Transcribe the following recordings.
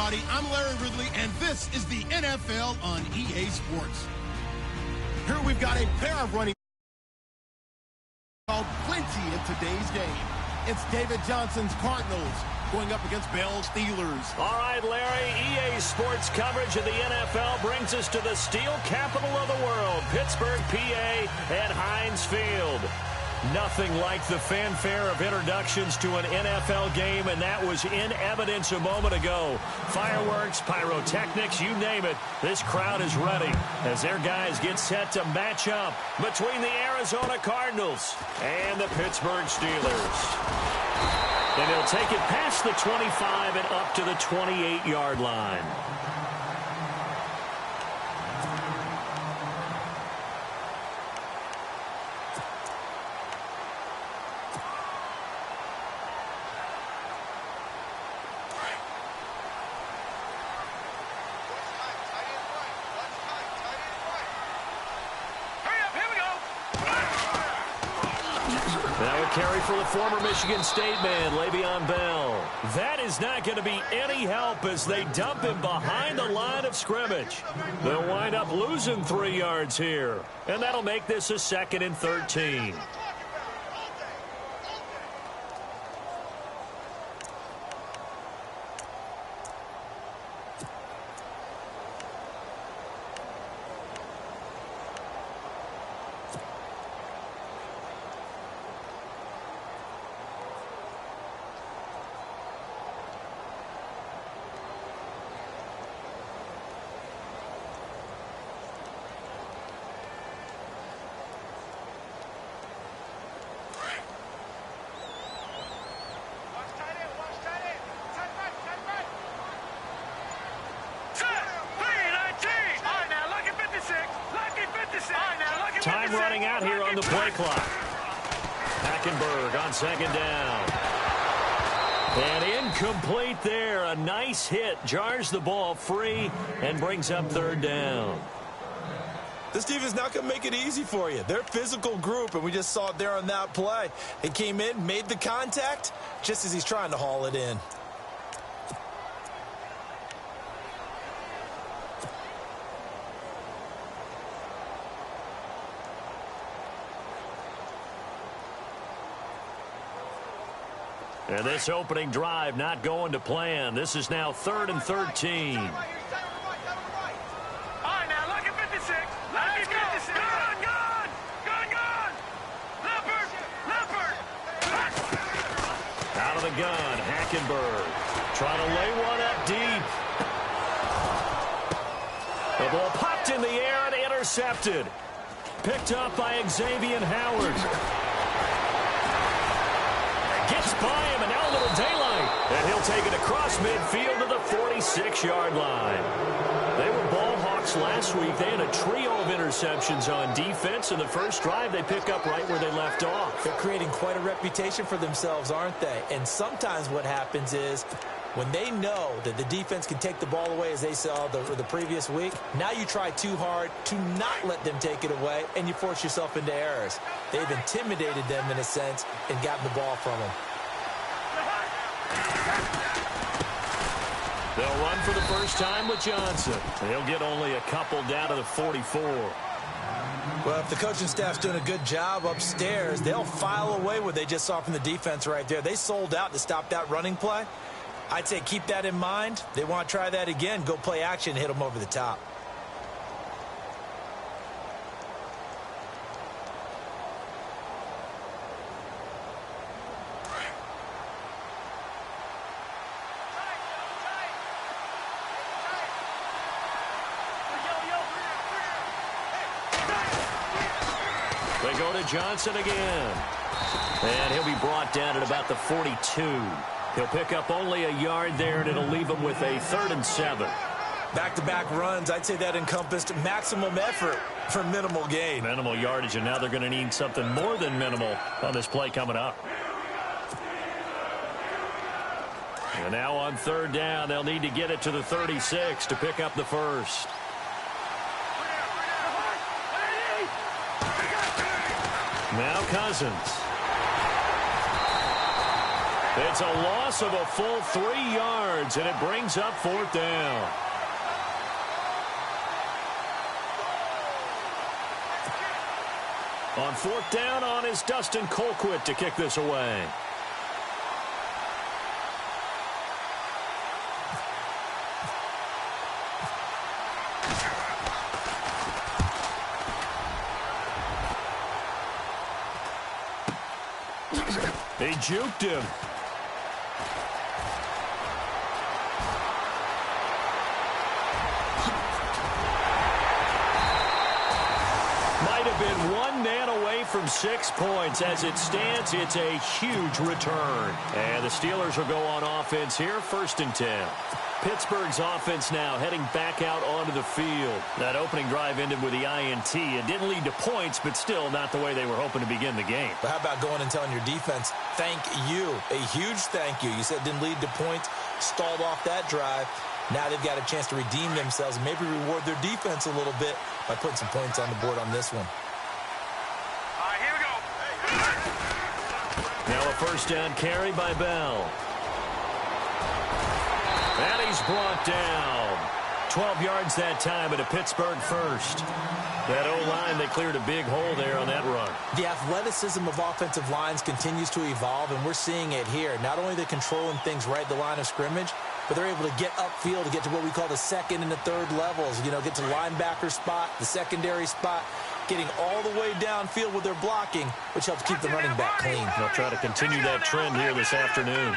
everybody. I'm Larry Ridley, and this is the NFL on EA Sports. Here we've got a pair of running called plenty in today's game. It's David Johnson's Cardinals going up against Bell's Steelers. All right, Larry, EA Sports coverage of the NFL brings us to the steel capital of the world, Pittsburgh, PA, at Heinz Field. Nothing like the fanfare of introductions to an NFL game, and that was in evidence a moment ago. Fireworks, pyrotechnics, you name it. This crowd is ready as their guys get set to match up between the Arizona Cardinals and the Pittsburgh Steelers. And they'll take it past the 25 and up to the 28-yard line. Carry for the former Michigan State man, Le'Veon Bell. That is not going to be any help as they dump him behind the line of scrimmage. They'll wind up losing 3 yards here, and that'll make this a 2nd and 13. Time running out here on the play clock. Hackenberg on 2nd down. And incomplete there. A nice hit. Jars the ball free and brings up 3rd down. This defense not going to make it easy for you. They're a physical group, and we just saw it there on that play. They came in, made the contact, just as he's trying to haul it in. And this opening drive not going to plan. This is now 3rd and 13. All right, now look at 56. Lucky 56. Gun. Leopard. Out of the gun, Hackenberg. Trying to lay one up deep. The ball popped in the air and intercepted. Picked up by Xavier Howard. Gets by him, and now a little daylight. And he'll take it across midfield to the 46-yard line. They were ball hawks last week. They had a trio of interceptions on defense. In the first drive, they pick up right where they left off. They're creating quite a reputation for themselves, aren't they? And sometimes what happens is when they know that the defense can take the ball away, as they saw the previous week, now you try too hard to not let them take it away, and you force yourself into errors. They've intimidated them in a sense and gotten the ball from them. They'll run for the first time with Johnson. He'll get only a couple down to the 44. Well, if the coaching staff's doing a good job upstairs, they'll file away what they just saw from the defense right there. They sold out to stop that running play. I'd say keep that in mind. They want to try that again. Go play action, hit them over the top. They go to Johnson again. And he'll be brought down at about the 42. He'll pick up only a yard there, and it'll leave him with a 3rd and 7. Back-to-back runs, I'd say that encompassed maximum effort for minimal gain. Minimal yardage, and now they're going to need something more than minimal on this play coming up. And now on 3rd down, they'll need to get it to the 36 to pick up the first. Now Cousins. It's a loss of a full 3 yards, and it brings up 4th down. On 4th down on is Dustin Colquitt to kick this away. They juked him. Might have been one man away from 6 points. As it stands, it's a huge return. And the Steelers will go on offense here, 1st and 10. Pittsburgh's offense now heading back out onto the field. That opening drive ended with the INT. It didn't lead to points, but still not the way they were hoping to begin the game. But how about going and telling your defense, thank you, a huge thank you. You said it didn't lead to points, stalled off that drive. Now they've got a chance to redeem themselves and maybe reward their defense a little bit by putting some points on the board on this one. All right, here we go. Now a 1st down carry by Bell. And he's brought down. 12 yards that time, but a Pittsburgh 1st. That O-line, they cleared a big hole there on that run. The athleticism of offensive lines continues to evolve, and we're seeing it here. Not only are they controlling things right at the line of scrimmage, but they're able to get upfield to get to what we call the 2nd and the 3rd levels. You know, get to linebacker spot, the secondary spot, getting all the way downfield with their blocking, which helps keep the running back clean. They'll try to continue that trend here this afternoon.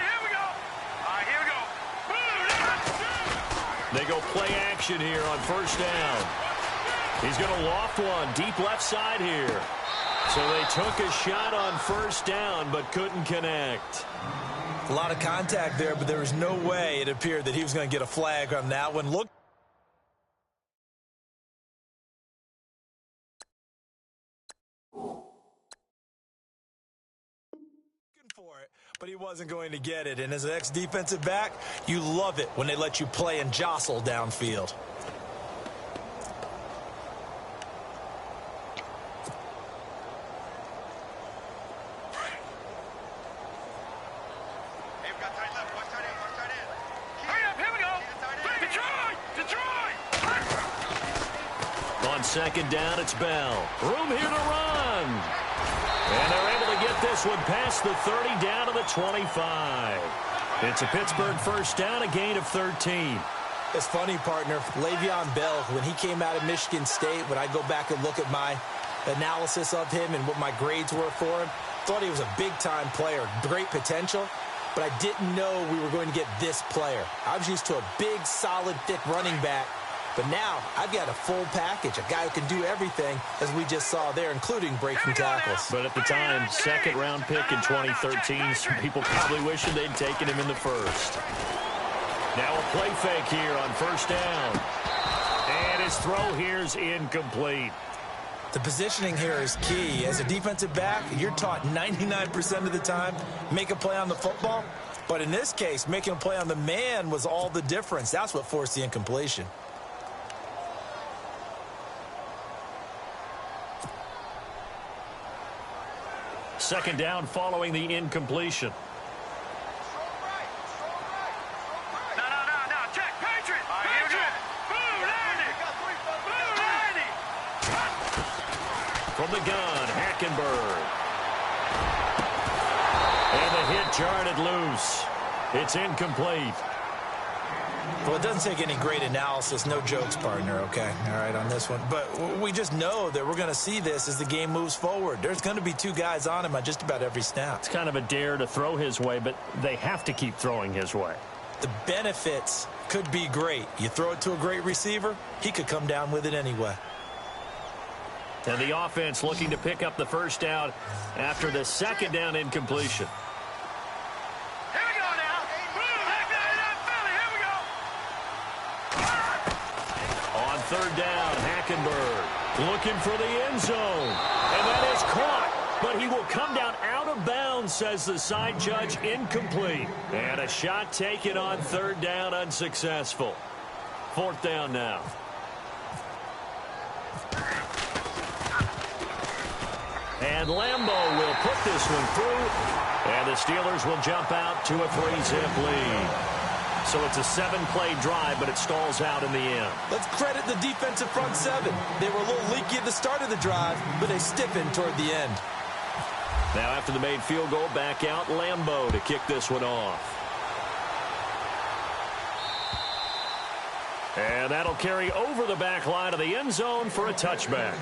They go play action here on 1st down. He's going to loft one deep left side here. So they took a shot on 1st down but couldn't connect. A lot of contact there, but there was no way it appeared that he was going to get a flag on that one. Look. For it, but he wasn't going to get it. And as an ex-defensive back, you love it when they let you play and jostle downfield. On 2nd down, it's Bell. Room here to run. And they're able to get this one past the 30 down to the 25. It's a Pittsburgh 1st down, a gain of 13. It's funny, partner. Le'Veon Bell, when he came out of Michigan State, when I go back and look at my analysis of him and what my grades were for him, thought he was a big-time player, great potential, but I didn't know we were going to get this player. I was used to a big, solid, thick running back. But now I've got a full package, a guy who can do everything, as we just saw there, including breaking tackles. But at the time, 2nd round pick in 2013, some people probably wishing they'd taken him in the 1st. Now a play fake here on 1st down. And his throw here's incomplete. The positioning here is key. As a defensive back, you're taught 99% of the time, make a play on the football. But in this case, making a play on the man was all the difference. That's what forced the incompletion. Second down following the incompletion. No. Check. Patriot. Patriot. Boom, landing. Boom, landing. From the gun, Hackenberg. And the hit jarred it loose. It's incomplete. Well, it doesn't take any great analysis. No jokes, partner, okay? All right, on this one. But we just know that we're going to see this as the game moves forward. There's going to be 2 guys on him on just about every snap. It's kind of a dare to throw his way, but they have to keep throwing his way. The benefits could be great. You throw it to a great receiver, he could come down with it anyway. And the offense looking to pick up the 1st down after the 2nd down incompletion. On 3rd down, Hackenberg looking for the end zone. And that is caught. But he will come down out of bounds, says the side judge, incomplete. And a shot taken on 3rd down, unsuccessful. 4th down now. And Lambeau will put this one through. And the Steelers will jump out to a 3-zip lead. So it's a 7-play drive, but it stalls out in the end. Let's credit the defensive front seven. They were a little leaky at the start of the drive, but they stiffened toward the end. Now after the made field goal, back out Lambeau to kick this one off. And that'll carry over the back line of the end zone for a touchback.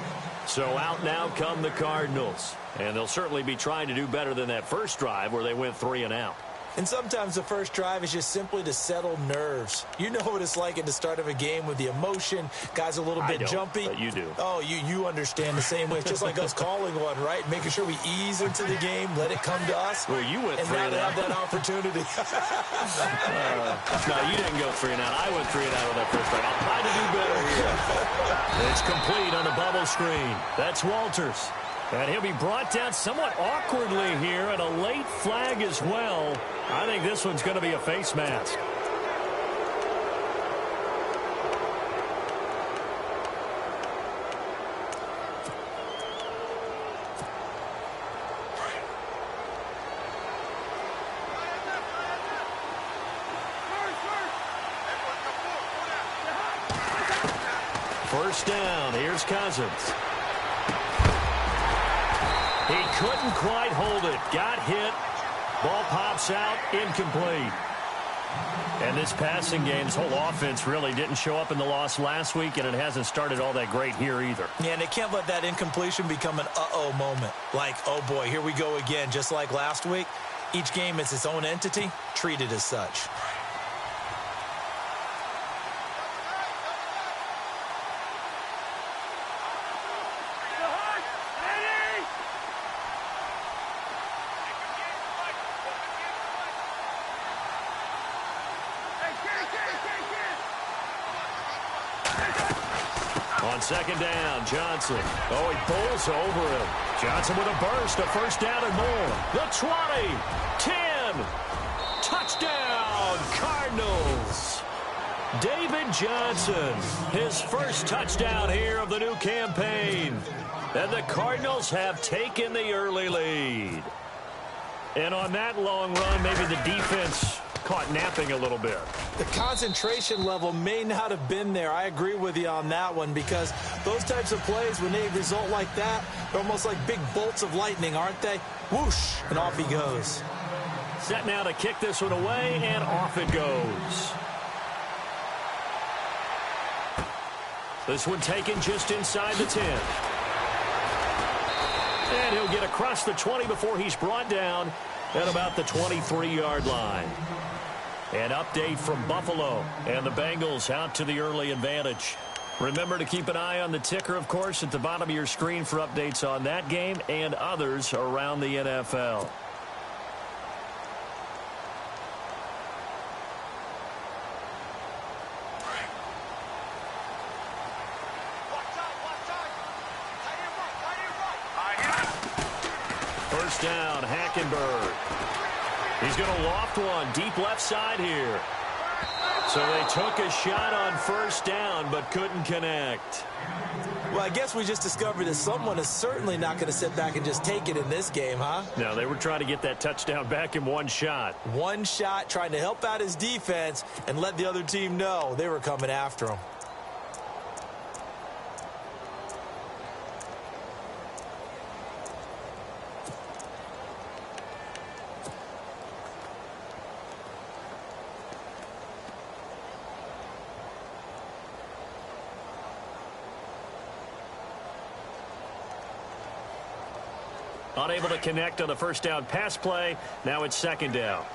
So out now come the Cardinals. And they'll certainly be trying to do better than that first drive where they went 3 and out. And sometimes the first drive is just simply to settle nerves. You know what it's like at the start of a game with the emotion. Guys a little bit jumpy. But you do. Oh, you understand the same way. It's just like us calling one, right? Making sure we ease into the game, let it come to us. Well, you went 3 and and now out. they have that opportunity. No, you didn't go 3 and out. I went 3 and out on that first drive. I'll try to do better here. It's complete on a bubble screen. That's Walters. And he'll be brought down somewhat awkwardly here, and a late flag as well. I think this one's going to be a face mask. First down, here's Cousins. He couldn't quite hold it. Got hit. Ball pops out. Incomplete. And this passing game, this whole offense really didn't show up in the loss last week, and it hasn't started all that great here either. Yeah, and they can't let that incompletion become an uh-oh moment. Like, oh boy, here we go again, just like last week. Each game is its own entity, treated as such. On second down, Johnson. Oh, he pulls over him. Johnson with a burst, a first down and more. The 20, 10, touchdown, Cardinals. David Johnson, his first touchdown here of the new campaign. And the Cardinals have taken the early lead. And on that long run, maybe the defense caught napping a little bit. The concentration level may not have been there. I agree with you on that one, because those types of plays, when they result like that, they're almost like big bolts of lightning, aren't they? Whoosh, and off he goes. Set now to kick this one away, and off it goes. This one taken just inside the 10. And he'll get across the 20 before he's brought down at about the 23-yard line. An update from Buffalo, and the Bengals out to the early advantage. Remember to keep an eye on the ticker, of course, at the bottom of your screen for updates on that game and others around the NFL. First down, Hackenberg. He's going to loft one deep left side here. So they took a shot on first down but couldn't connect. Well, I guess we just discovered that someone is certainly not going to sit back and just take it in this game, huh? No, they were trying to get that touchdown back in one shot. One shot, trying to help out his defense and let the other team know they were coming after him. Unable to connect on the first down pass play. Now it's second down.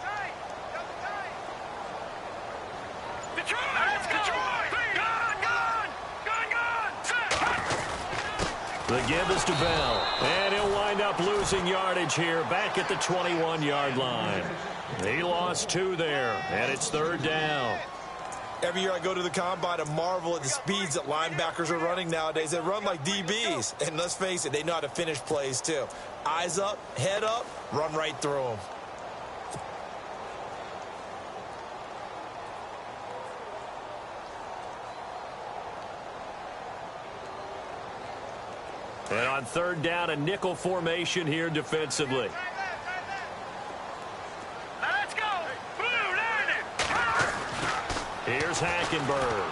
The give is to Bell. And he'll wind up losing yardage here back at the 21-yard line. He lost 2 there, and it's third down. Every year I go to the combine and marvel at the speeds that linebackers are running nowadays. They run like DBs. And let's face it, they know how to finish plays too. Eyes up, head up, run right through them. And on third down, a nickel formation here defensively. Let's go. Blue, learn it. Here's Hackenberg.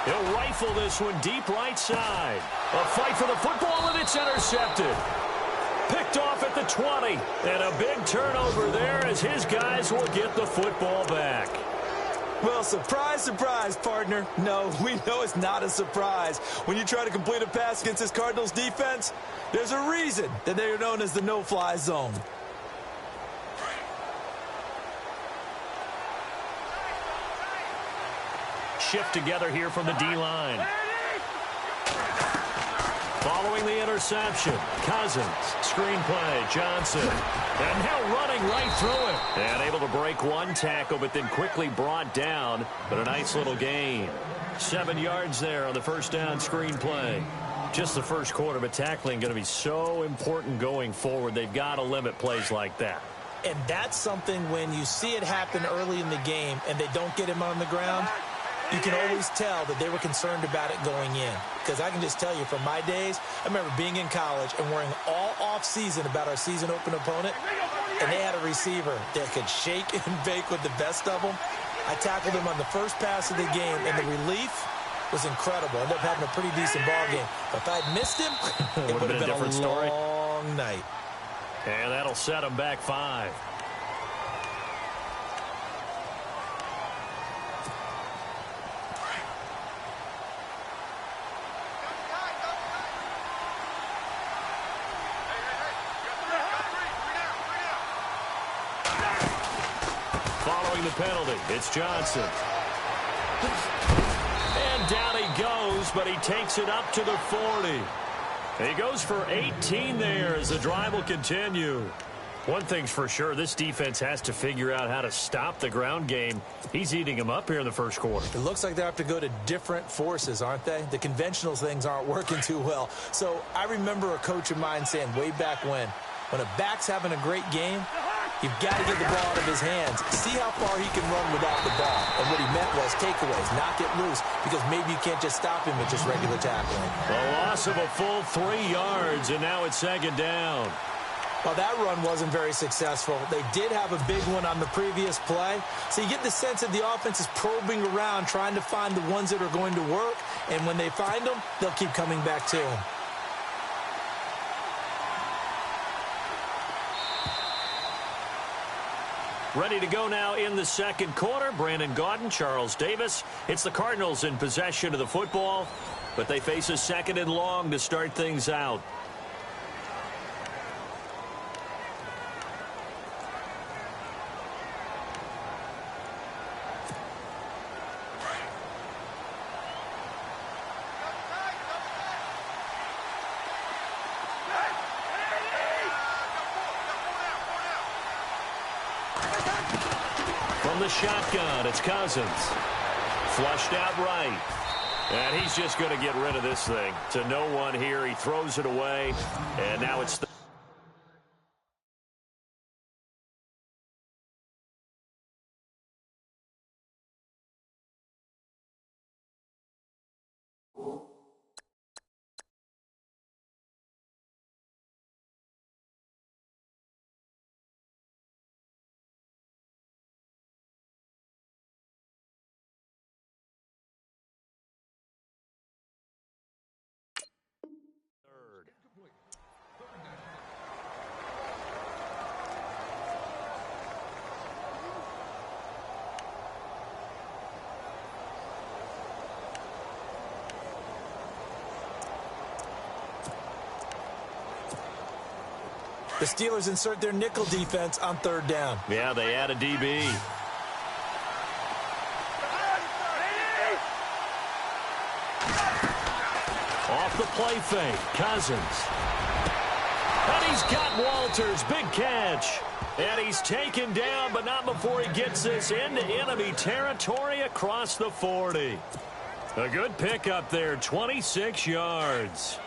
He'll rifle this one deep right side. A fight for the football, and it's intercepted. Picked off at the 20. And a big turnover there as his guys will get the football back. Well, surprise, surprise, partner. No, we know it's not a surprise. When you try to complete a pass against this Cardinals defense, there's a reason that they are known as the no-fly zone. Shift together here from the D-line. Following the interception, Cousins, screenplay, Johnson. And now running right through it. And able to break one tackle, but then quickly brought down. But a nice little gain. 7 yards there on the first down screenplay. Just the first quarter, but tackling going to be so important going forward. They've got to limit plays like that. And that's something when you see it happen early in the game and they don't get him on the ground, you can always tell that they were concerned about it going in. Because I can just tell you from my days, I remember being in college and worrying all off-season about our season open opponent, and they had a receiver that could shake and bake with the best of them. I tackled him on the first pass of the game, and the relief was incredible. Ended up having a pretty decent ball game. But if I'd missed him, it would have been a different story. long night. And that'll set them back 5. Following the penalty, it's Johnson. And down he goes, but he takes it up to the 40. He goes for 18 there as the drive will continue. One thing's for sure, this defense has to figure out how to stop the ground game. He's eating them up here in the first quarter. It looks like they have to go to different forces, aren't they? The conventional things aren't working too well. So I remember a coach of mine saying way back when a back's having a great game, you've got to get the ball out of his hands. See how far he can run without the ball. And what he meant was takeaways, knock it loose, because maybe you can't just stop him with just regular tackling. A loss of a full 3 yards, and now it's second down. Well, that run wasn't very successful. They did have a big one on the previous play. So you get the sense that the offense is probing around, trying to find the ones that are going to work. And when they find them, they'll keep coming back to them. Ready to go now in the second quarter. Brandon Gaudin, Charles Davis. It's the Cardinals in possession of the football, but they face a second and long to start things out. From the shotgun, it's Cousins. Flushed out right. And he's just going to get rid of this thing. To no one here. He throws it away. And now it's the The Steelers insert their nickel defense on third down. Yeah, they add a DB. Off the play fake, Cousins. And he's got Walters, big catch. And he's taken down, but not before he gets this into enemy territory across the 40. A good pickup there, 26 yards.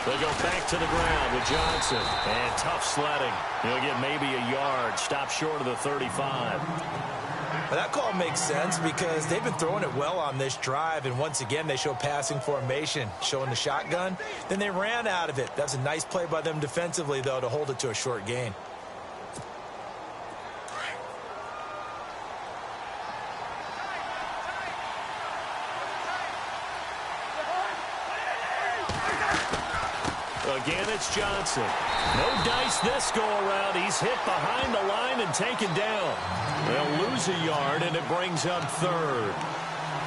The They'll go back to the ground with Johnson. And tough sledding. He'll get maybe a yard. Stop short of the 35. Well, that call makes sense because they've been throwing it well on this drive, and once again they show passing formation, showing the shotgun. Then they ran out of it. That's a nice play by them defensively, though, to hold it to a short gain. Again, it's Johnson. No dice this go-around. He's hit behind the line and taken down. They'll lose a yard, and it brings up third.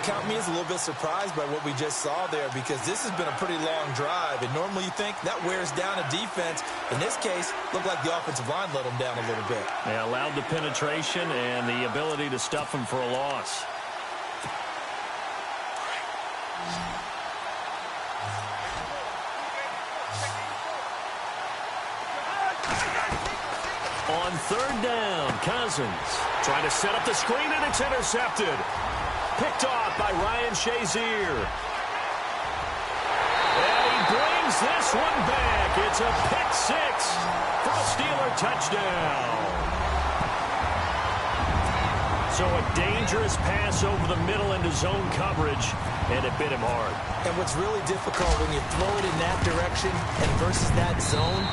Count me as a little bit surprised by what we just saw there because this has been a pretty long drive, and normally you think that wears down a defense. In this case, looked like the offensive line let them down a little bit. They allowed the penetration and the ability to stuff them for a loss. On third down, Cousins trying to set up the screen, and it's intercepted. Picked off by Ryan Shazier. And he brings this one back. It's a pick six for a Steeler touchdown. So a dangerous pass over the middle into zone coverage, and it bit him hard. And what's really difficult when you throw it in that direction and versus that zone,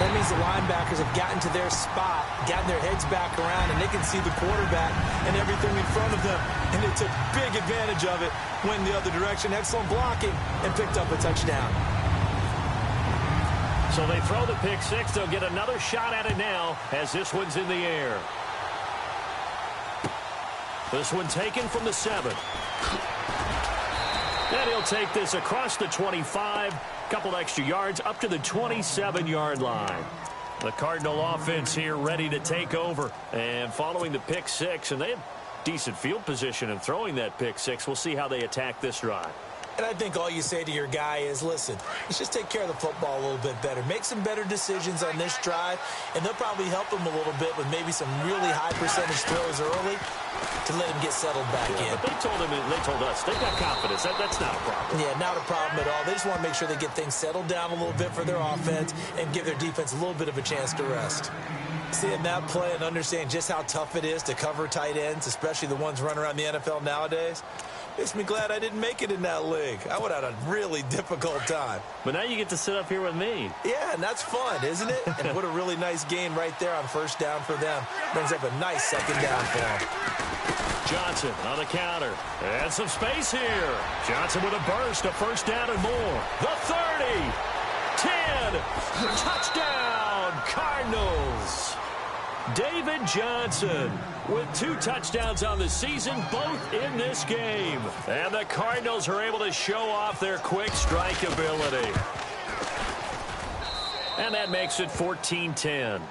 that means the linebackers have gotten to their spot, gotten their heads back around, and they can see the quarterback and everything in front of them. And they took big advantage of it, went the other direction, excellent blocking, and picked up a touchdown. So they throw the pick six. They'll get another shot at it now as this one's in the air. This one taken from the 7. And he'll take this across the 25. Couple extra yards up to the 27-yard line. The Cardinal offense here ready to take over. And following the pick six, and they have decent field position in throwing that pick six. We'll see how they attack this drive. And I think all you say to your guy is, listen, let's just take care of the football a little bit better. Make some better decisions on this drive, and they'll probably help him a little bit with maybe some really high percentage throws early to let him get settled back in. But they told us, they've got confidence. That's not a problem. Yeah, not a problem at all. They just want to make sure they get things settled down a little bit for their offense and give their defense a little bit of a chance to rest. Seeing that play and understanding just how tough it is to cover tight ends, especially the ones running around the NFL nowadays, makes me glad I didn't make it in that league. I would have had a really difficult time. But now you get to sit up here with me. Yeah, and that's fun, isn't it? And what a really nice gain right there on first down for them. Brings up a nice second down for them. Johnson on the counter. And some space here. Johnson with a burst, a first down and more. The 30. 10. Touchdown, Cardinals. David Johnson with 2 touchdowns on the season, both in this game. And the Cardinals are able to show off their quick strike ability. And that makes it 14-10.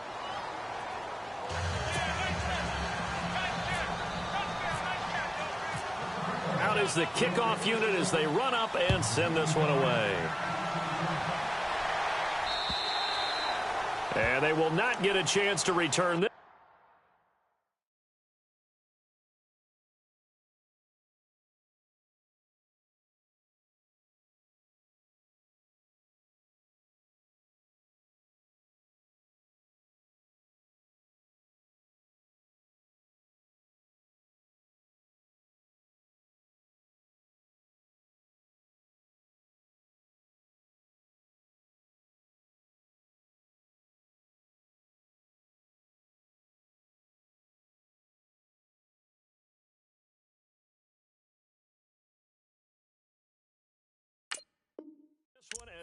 Out is the kickoff unit as they run up and send this one away. And they will not get a chance to return this.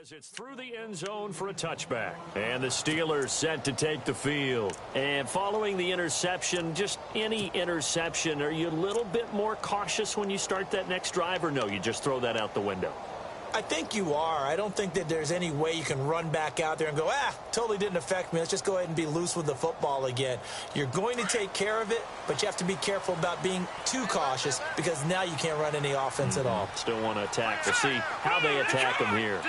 As it's through the end zone for a touchback. And the Steelers set to take the field. And following the interception, just any interception, are you a little bit more cautious when you start that next drive, or no, you just throw that out the window? I think you are. I don't think that there's any way you can run back out there and go, totally didn't affect me. Let's just go ahead and be loose with the football again. You're going to take care of it, but you have to be careful about being too cautious because now you can't run any offense at all. Still want to attack. We'll see how they attack them here.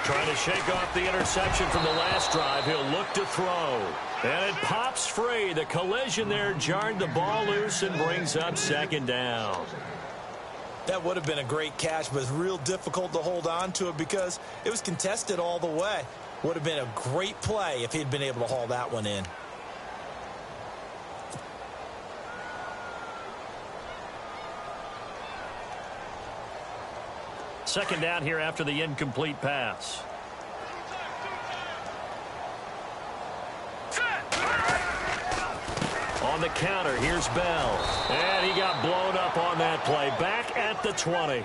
Trying to to shake off the interception from the last drive, he'll look to throw. And it pops free. The collision there jarred the ball loose and brings up second down. That would have been a great catch, but it's real difficult to hold on to it because it was contested all the way. Would have been a great play if he'd been able to haul that one in. Second down here after the incomplete pass. On the counter, here's Bell. And he got blown up on that play. Back at the 20.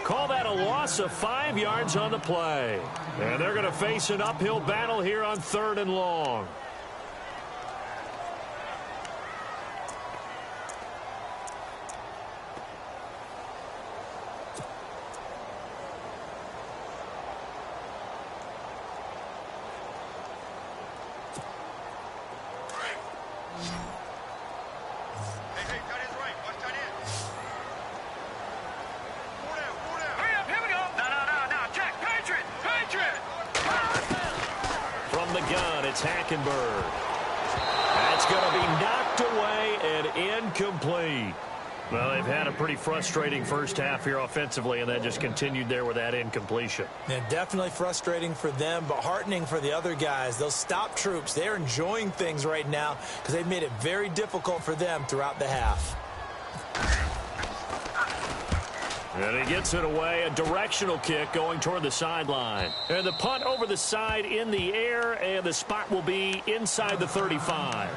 Call that a loss of 5 yards on the play. And they're going to face an uphill battle here on 3rd and long. It's Hackenberg. That's going to be knocked away and incomplete. Well, they've had a pretty frustrating first half here offensively, and that just continued there with that incompletion. Yeah, definitely frustrating for them, but heartening for the other guys. Those stop troops, they're enjoying things right now because they've made it very difficult for them throughout the half. And he gets it away, a directional kick going toward the sideline. And the punt over the side in the air, and the spot will be inside the 35.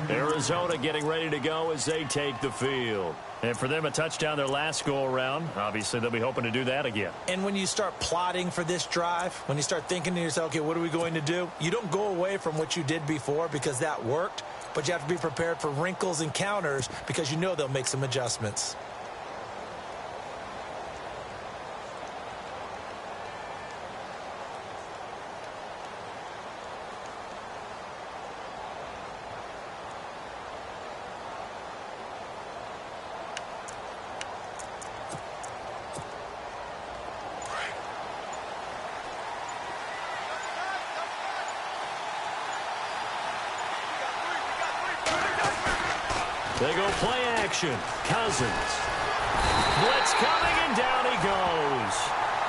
Arizona getting ready to go as they take the field. And for them, a touchdown their last go-around. Obviously, they'll be hoping to do that again. And when you start plotting for this drive, when you start thinking to yourself, okay, what are we going to do? You don't go away from what you did before because that worked, but you have to be prepared for wrinkles and counters because you know they'll make some adjustments. They go play action. Cousins. Blitz coming, and down he goes.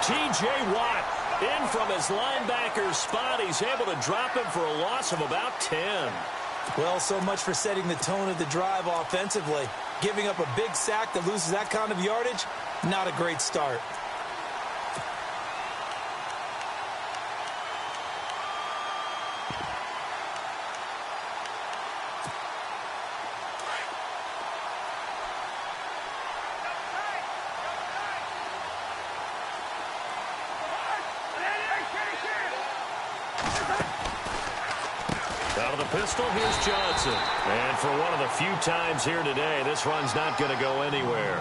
T.J. Watt in from his linebacker's spot. He's able to drop him for a loss of about 10. Well, so much for setting the tone of the drive offensively. Giving up a big sack that loses that kind of yardage, not a great start. Pistol, here's Johnson. And for one of the few times here today, this run's not going to go anywhere.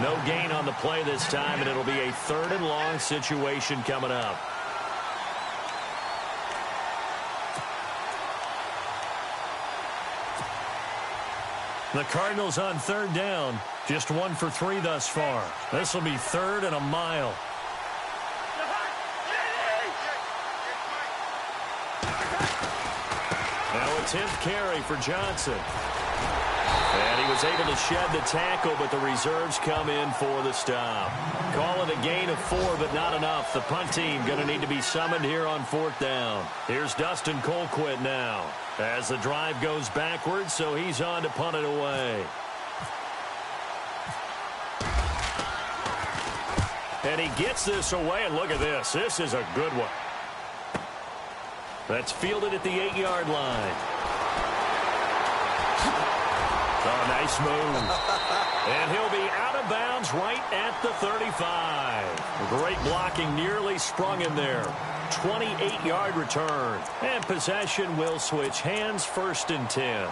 No gain on the play this time, and it'll be a 3rd and long situation coming up. The Cardinals on 3rd down. Just 1 for 3 thus far. This will be 3rd and a mile. Now a 10th carry for Johnson. And he was able to shed the tackle, but the reserves come in for the stop. Call it a gain of 4, but not enough. The punt team going to need to be summoned here on 4th down. Here's Dustin Colquitt now as the drive goes backwards, so he's on to punt it away. And he gets this away, and look at this. This is a good one. That's fielded at the 8-yard line. Oh, nice move. And he'll be out of bounds right at the 35. Great blocking, nearly sprung him there. 28-yard return. And possession will switch hands, 1st and 10.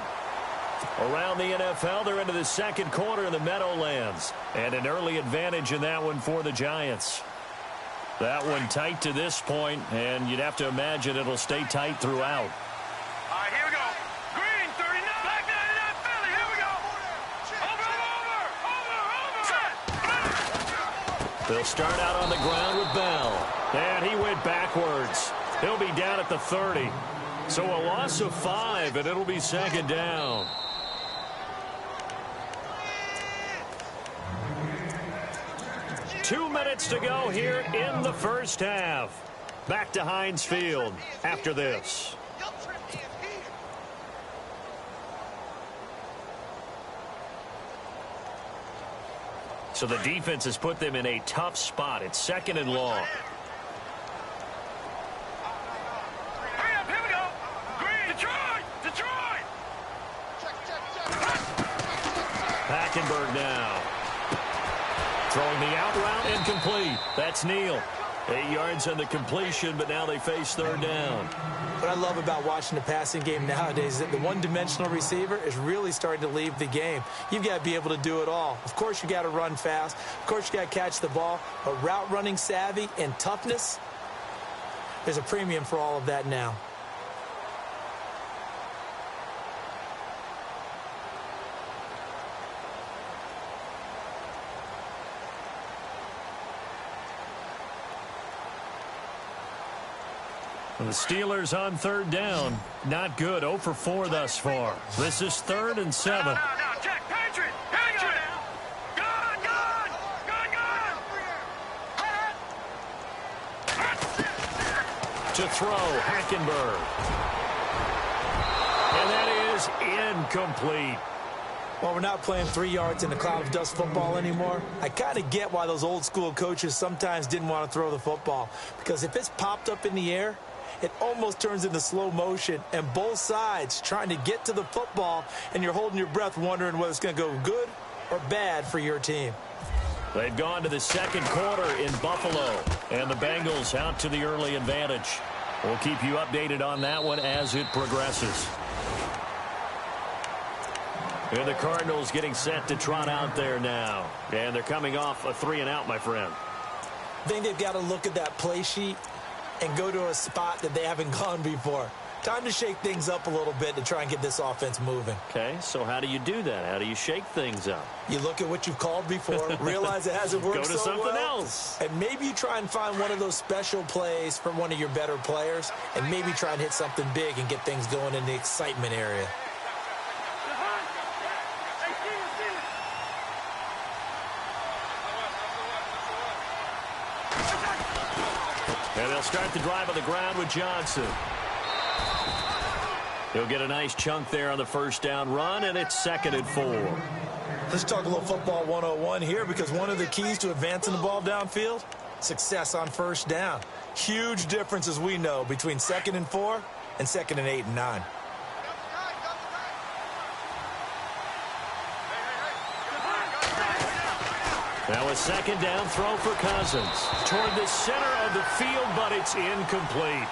Around the NFL, they're into the 2nd quarter in the Meadowlands. And an early advantage in that one for the Giants. That one tight to this point, and you'd have to imagine it'll stay tight throughout. All right, here we go. Green, 39. Black 99, Philly. Here we go. Over. Set. They'll start out on the ground with Bell. And he went backwards. He'll be down at the 30. So a loss of 5, and it'll be second down. Two minutes to go here in the first half. Back to Heinz Field after this. So the defense has put them in a tough spot. It's second and long. Hackenberg now. Throwing the out route, incomplete. That's Neal. 8 yards on the completion, but now they face third down. What I love about watching the passing game nowadays is that the one-dimensional receiver is really starting to leave the game. You've got to be able to do it all. Of course, you got to run fast. Of course, you got to catch the ball. But route running savvy and toughness, there's a premium for all of that now. The Steelers on third down. Not good. 0 for 4 thus far. This is 3rd and 7. Now, check. Patriot. Patriot. Gun. To throw, Hackenberg. And that is incomplete. Well, we're not playing 3 yards in a cloud of dust football anymore. I kind of get why those old school coaches sometimes didn't want to throw the football. Because if it's popped up in the air, it almost turns into slow motion, and both sides trying to get to the football, and you're holding your breath wondering whether it's going to go good or bad for your team. They've gone to the second quarter in Buffalo, and the Bengals out to the early advantage. We'll keep you updated on that one as it progresses. And the Cardinals getting set to trot out there now, and they're coming off a 3-and-out, my friend. I think they've got to look at that play sheet and go to a spot that they haven't gone before. Time to shake things up a little bit to try and get this offense moving. Okay, so how do you do that? How do you shake things up? You look at what you've called before, realize it hasn't worked so well. Go to something else. And maybe you try and find one of those special plays from one of your better players, and maybe try and hit something big and get things going in the excitement area. And they'll start the drive on the ground with Johnson. He'll get a nice chunk there on the first down run, and it's 2nd and 4. Let's talk a little football 101 here, because one of the keys to advancing the ball downfield, success on first down. Huge difference, as we know, between 2nd and 4 and 2nd and 8 and 9. Now a second down throw for Cousins. Toward the center of the field, but it's incomplete.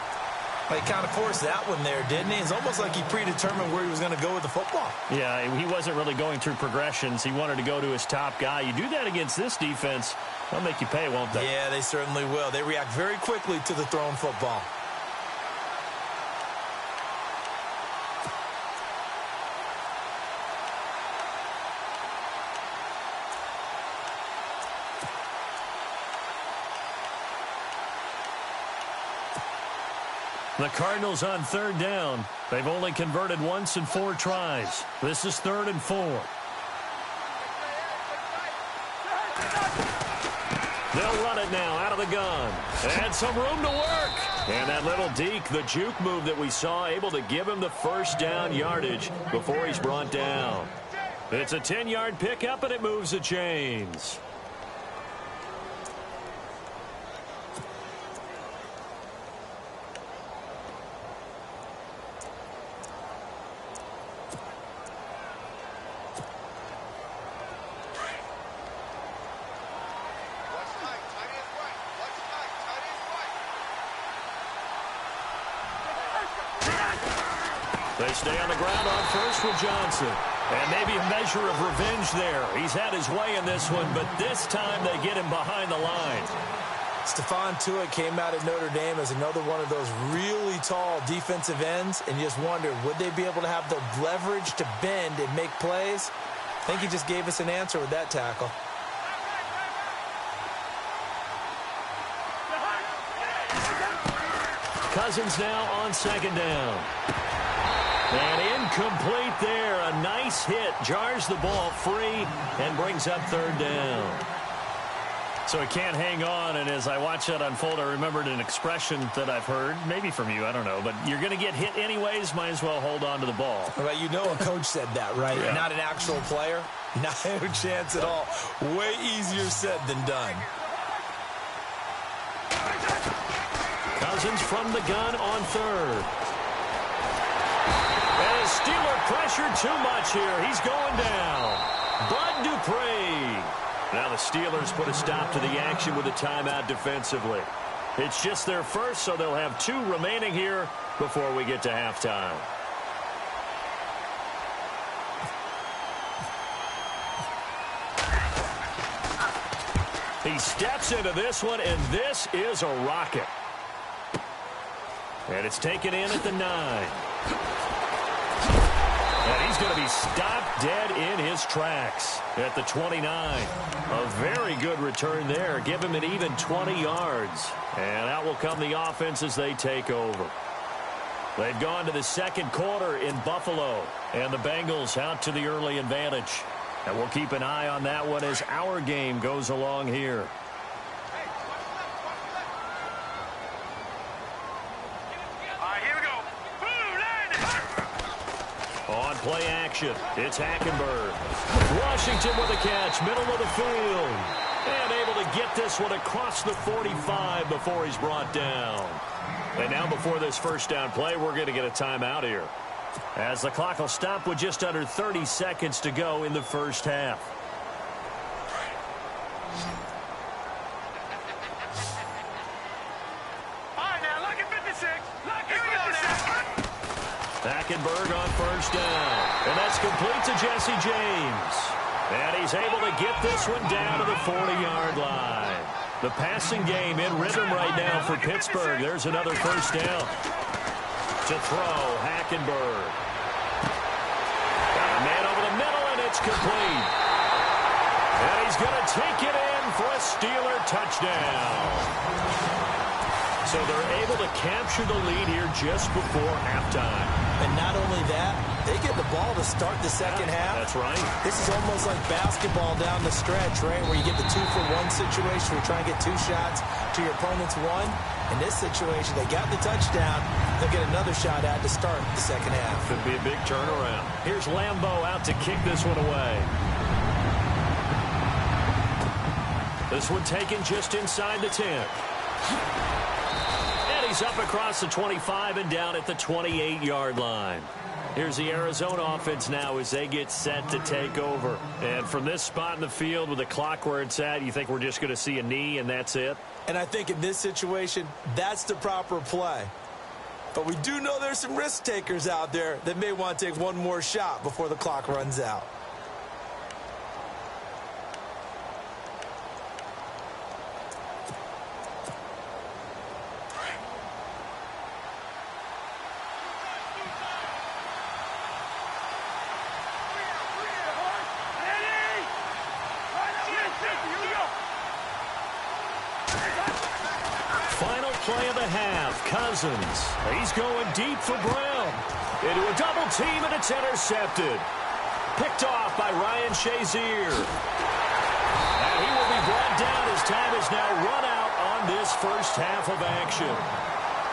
Well, he kind of forced that one there, didn't he? It's almost like he predetermined where he was going to go with the football. Yeah, he wasn't really going through progressions. He wanted to go to his top guy. You do that against this defense, they'll make you pay, won't they? Yeah, they certainly will. They react very quickly to the thrown football. The Cardinals on third down. They've only converted once in 4 tries. This is 3rd and 4. They'll run it now out of the gun. And some room to work. And that little deke, the juke move that we saw, able to give him the first down yardage before he's brought down. It's a 10-yard pickup, and it moves the chains. They stay on the ground on first with Johnson. And maybe a measure of revenge there. He's had his way in this one, but this time they get him behind the line. Stephon Tuitt came out of Notre Dame as another one of those really tall defensive ends, and you just wondered, would they be able to have the leverage to bend and make plays? I think he just gave us an answer with that tackle. Cousins now on second down. And incomplete there. A nice hit. Jars the ball free and brings up third down. So he can't hang on, and as I watch that unfold, I remembered an expression that I've heard, maybe from you, I don't know, but you're going to get hit anyways, might as well hold on to the ball. Well, you know a coach said that, right? Yeah. Not an actual player. Not a chance at all. Way easier said than done. Cousins from the gun on third. And his Steeler pressured too much here. He's going down. Bud Dupree. Now the Steelers put a stop to the action with a timeout defensively. It's just their first, so they'll have 2 remaining here before we get to halftime. He steps into this one, and this is a rocket. And it's taken in at the 9. And he's going to be stopped dead in his tracks at the 29. A very good return there. Give him an even 20 yards. And out will come the offense as they take over. They've gone to the second quarter in Buffalo. And the Bengals out to the early advantage. And we'll keep an eye on that one as our game goes along here. On play action, it's Hackenberg. Washington with a catch, middle of the field. And able to get this one across the 45 before he's brought down. And now before this first down play, we're going to get a timeout here, as the clock will stop with just under 30 seconds to go in the first half. All right, now, look at 56. Look at 56. Hackenberg on first down. And that's complete to Jesse James. And he's able to get this one down to the 40-yard line. The passing game in rhythm right now for Pittsburgh. There's another first down. To throw, Hackenberg. Got a man over the middle, and it's complete. And he's going to take it in for a Steeler touchdown. So they're able to capture the lead here just before halftime. And not only that, they get the ball to start the second half. That's right. This is almost like basketball down the stretch, right, where you get the 2-for-1 situation where you try and get 2 shots to your opponent's 1. In this situation, they got the touchdown. They'll get another shot at to start the second half. Could be a big turnaround. Here's Lambeau out to kick this one away. This one taken just inside the 10. He's up across the 25 and down at the 28-yard line. Here's the Arizona offense now as they get set to take over. And from this spot in the field with the clock where it's at, you think we're just going to see a knee and that's it? And I think in this situation, that's the proper play. But we do know there's some risk takers out there that may want to take one more shot before the clock runs out. Play of the half, Cousins. He's going deep for Brown. Into a double team, and it's intercepted. Picked off by Ryan Shazier. And he will be brought down as time is now run out on this first half of action.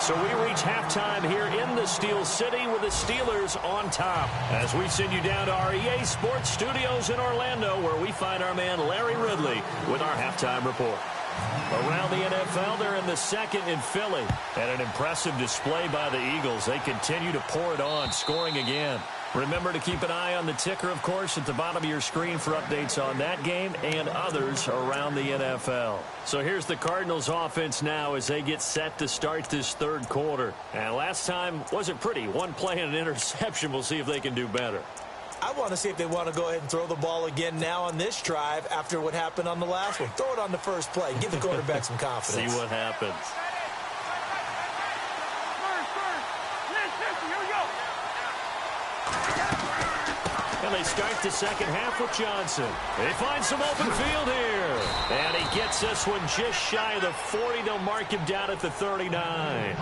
So we reach halftime here in the Steel City with the Steelers on top, as we send you down to our EA Sports Studios in Orlando, where we find our man Larry Ridley with our halftime report. Around the NFL, they're in the second in Philly. And an impressive display by the Eagles. They continue to pour it on, scoring again. Remember to keep an eye on the ticker, of course, at the bottom of your screen for updates on that game and others around the NFL. So here's the Cardinals offense now as they get set to start this third quarter. And last time wasn't pretty. One play and an interception. We'll see if they can do better. I want to see if they want to go ahead and throw the ball again now on this drive after what happened on the last one. Throw it on the first play. Give the quarterback some confidence. See what happens. And they start the second half with Johnson. They find some open field here. And he gets this one just shy of the 40. They'll mark him down at the 39.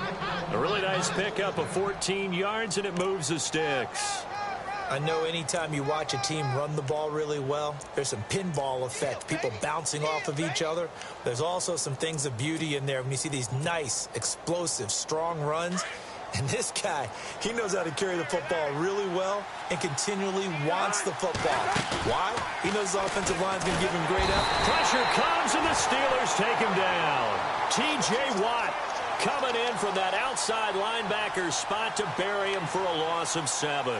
A really nice pickup of 14 yards, and it moves the sticks. I know anytime you watch a team run the ball really well, there's some pinball effect, people bouncing off of each other. There's also some things of beauty in there when you see these nice, explosive, strong runs. And this guy, he knows how to carry the football really well and continually wants the football. Why? He knows his offensive line's going to give him great effort. Pressure comes, and the Steelers take him down. T.J. Watt coming in from that outside linebacker spot to bury him for a loss of 7.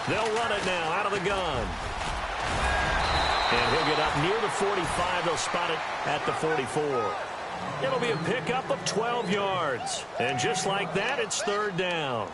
They'll run it now out of the gun. And he'll get up near the 45. They'll spot it at the 44. It'll be a pickup of 12 yards. And just like that, it's third down.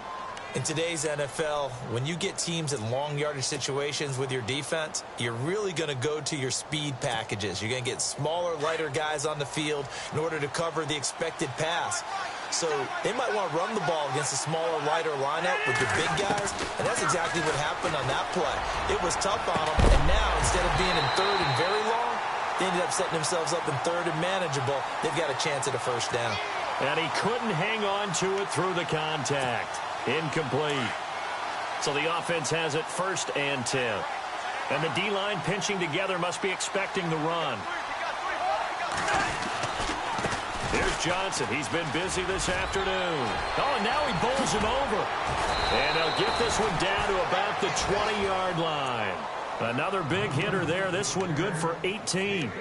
In today's NFL, when you get teams in long yardage situations with your defense, you're really going to go to your speed packages. You're going to get smaller, lighter guys on the field in order to cover the expected pass. So they might want to run the ball against a smaller, lighter lineup with the big guys, and that's exactly what happened on that play. It was tough on them, and now instead of being in third and very long, they ended up setting themselves up in third and manageable. They've got a chance at a first down. And he couldn't hang on to it through the contact. Incomplete. So the offense has it 1st and 10. And the D-line pinching together must be expecting the run. Here's Johnson. He's been busy this afternoon. Oh, and now he bowls him over. And they'll get this one down to about the 20-yard line. Another big hitter there. This one good for 18.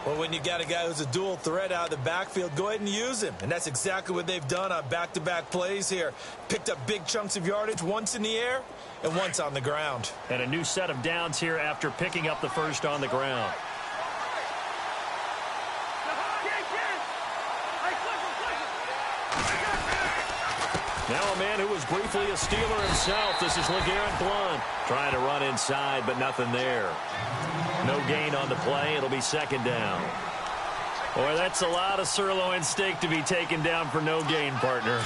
Well, when you got a guy who's a dual threat out of the backfield, go ahead and use him. And that's exactly what they've done on back-to-back plays here. Picked up big chunks of yardage, once in the air and once on the ground. And a new set of downs here after picking up the first on the ground. Now a man who was briefly a Steeler himself. This is LeGarrette Blount trying to run inside, but nothing there. No gain on the play. It'll be second down. Boy, that's a lot of sirloin steak to be taken down for no gain, partner.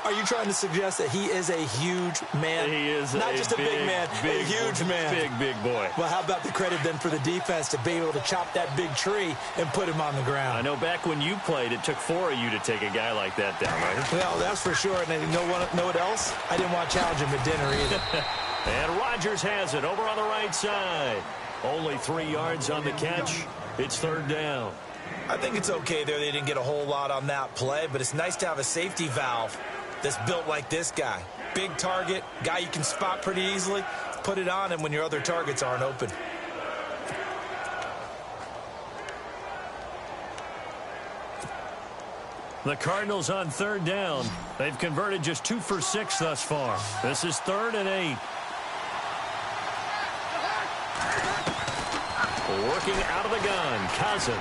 Are you trying to suggest that he is a huge man? He is not just a big man, a huge man. Big boy. Well, how about the credit then for the defense to be able to chop that big tree and put him on the ground? I know back when you played, it took 4 of you to take a guy like that down, right? Well, that's for sure. And you know what else? I didn't want to challenge him at dinner either. And Rodgers has it over on the right side. Only 3 yards on the catch. It's third down. I think it's okay there. They didn't get a whole lot on that play, but it's nice to have a safety valve that's built like this guy. Big target, guy you can spot pretty easily. Put it on him when your other targets aren't open. The Cardinals on third down. They've converted just 2 for 6 thus far. This is 3rd and 8. Working out of the gun, Cousins.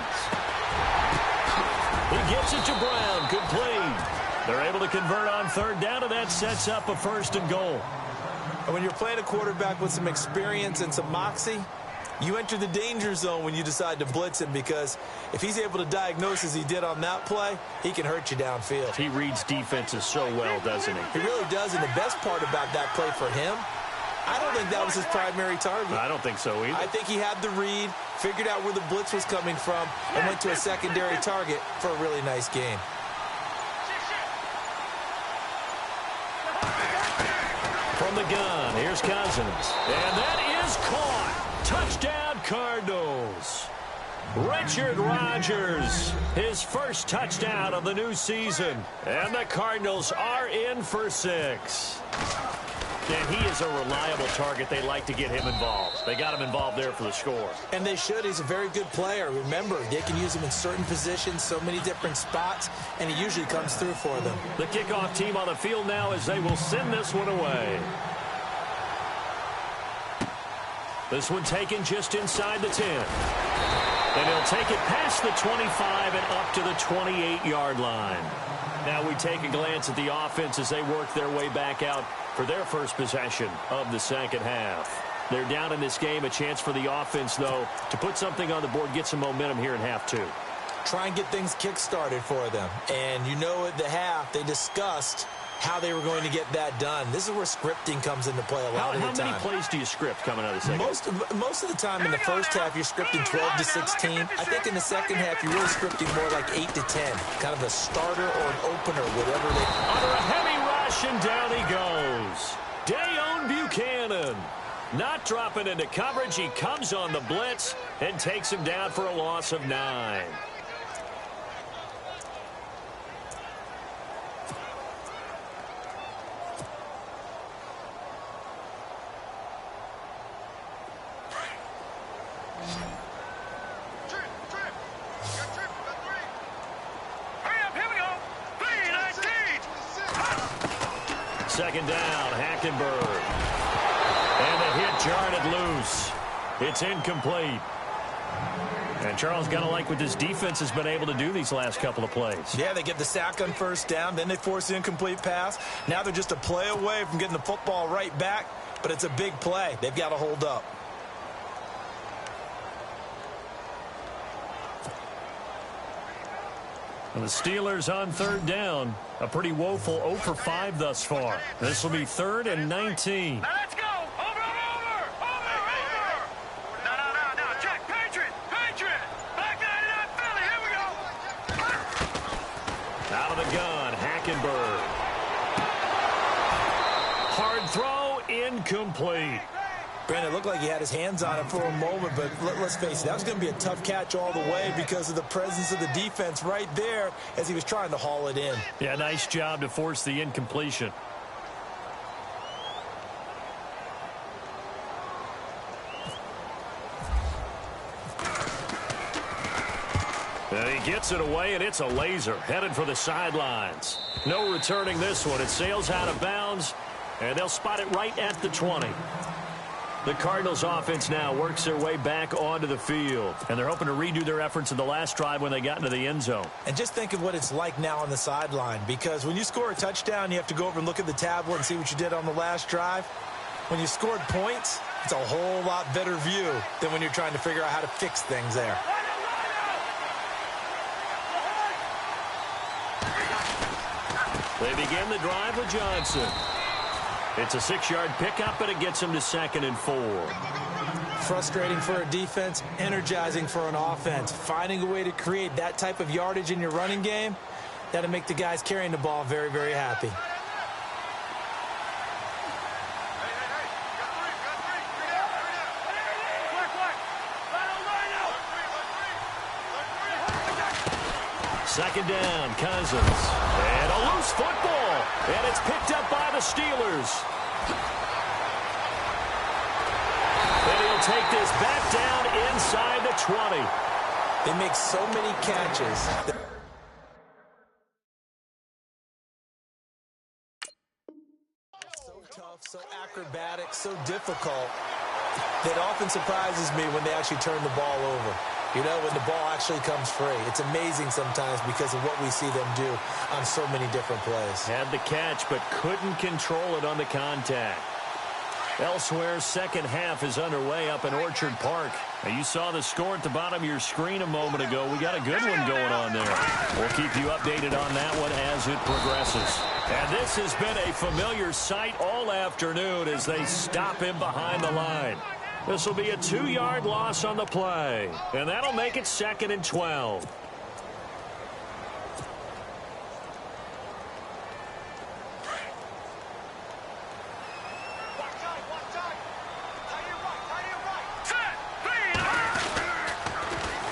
He gets it to Brown. Good play. They're able to convert on third down, and that sets up a 1st and goal. And when you're playing a quarterback with some experience and some moxie, you enter the danger zone when you decide to blitz him, because if he's able to diagnose as he did on that play, he can hurt you downfield. He reads defenses so well, doesn't he? He really does, and the best part about that play for him, I don't think that was his primary target. I don't think so either. I think he had the read, figured out where the blitz was coming from, and went to a secondary target for a really nice gain. From the gun, here's Cousins. And that is caught. Touchdown, Cardinals. Richard Rodgers, his first touchdown of the new season. And the Cardinals are in for 6. And he is a reliable target. They like to get him involved. They got him involved there for the score. And they should. He's a very good player. Remember, they can use him in certain positions, so many different spots, and he usually comes through for them. The kickoff team on the field now as they will send this one away. This one taken just inside the 10. And he'll take it past the 25 and up to the 28-yard line. Now we take a glance at the offense as they work their way back out for their first possession of the second half. They're down in this game. A chance for the offense, though, to put something on the board, get some momentum here in half two. Try and get things kick-started for them. And you know at the half, they discussed how they were going to get that done. This is where scripting comes into play a lot of the time. How many plays do you script coming out of the second half? Most of the time in the first half, you're scripting 12 to 16. I think in the second half, you're really scripting more like 8 to 10. Kind of a starter or an opener, whatever they... Under a heavy rush, and down he goes. Dayon Buchanan. Not dropping into coverage. He comes on the blitz and takes him down for a loss of 9. Second down, Hackenberg. And the hit jarred loose. It's incomplete. And Charles, got to like what this defense has been able to do these last couple of plays. Yeah, they get the sack on first down, then they force the incomplete pass. Now they're just a play away from getting the football right back, but it's a big play. They've got to hold up. And the Steelers on third down. A pretty woeful 0 for 5 thus far. This will be 3rd and 19. Now let's go. Over. No. Check. Patriot. Back 99 Philly. Here we go. Out of the gun, Hackenberg. Hard throw, incomplete. Brandon, it looked like he had his hands on it for a moment, but let's face it, that was going to be a tough catch all the way because of the presence of the defense right there as he was trying to haul it in. Yeah, nice job to force the incompletion. And he gets it away, and it's a laser headed for the sidelines. No returning this one. It sails out of bounds, and they'll spot it right at the 20. The Cardinals offense now works their way back onto the field, and they're hoping to redo their efforts in the last drive when they got into the end zone. And just think of what it's like now on the sideline, because when you score a touchdown, you have to go over and look at the tablet and see what you did on the last drive. When you scored points, it's a whole lot better view than when you're trying to figure out how to fix things there. They begin the drive with Johnson. It's a 6-yard pickup, and it gets him to 2nd and 4. Frustrating for a defense, energizing for an offense. Finding a way to create that type of yardage in your running game, that'll make the guys carrying the ball very, very happy. Second down, Cousins. And a loose football. And it's picked up by the Steelers. And he'll take this back down inside the 20. They make so many catches. So tough, so acrobatic, so difficult. That often surprises me when they actually turn the ball over. You know, when the ball actually comes free. It's amazing sometimes because of what we see them do on so many different plays. Had the catch, but couldn't control it on the contact. Elsewhere, second half is underway up in Orchard Park. Now, you saw the score at the bottom of your screen a moment ago. We got a good one going on there. We'll keep you updated on that one as it progresses. And this has been a familiar sight all afternoon as they stop him behind the line. This will be a 2-yard loss on the play, and that'll make it 2nd and 12.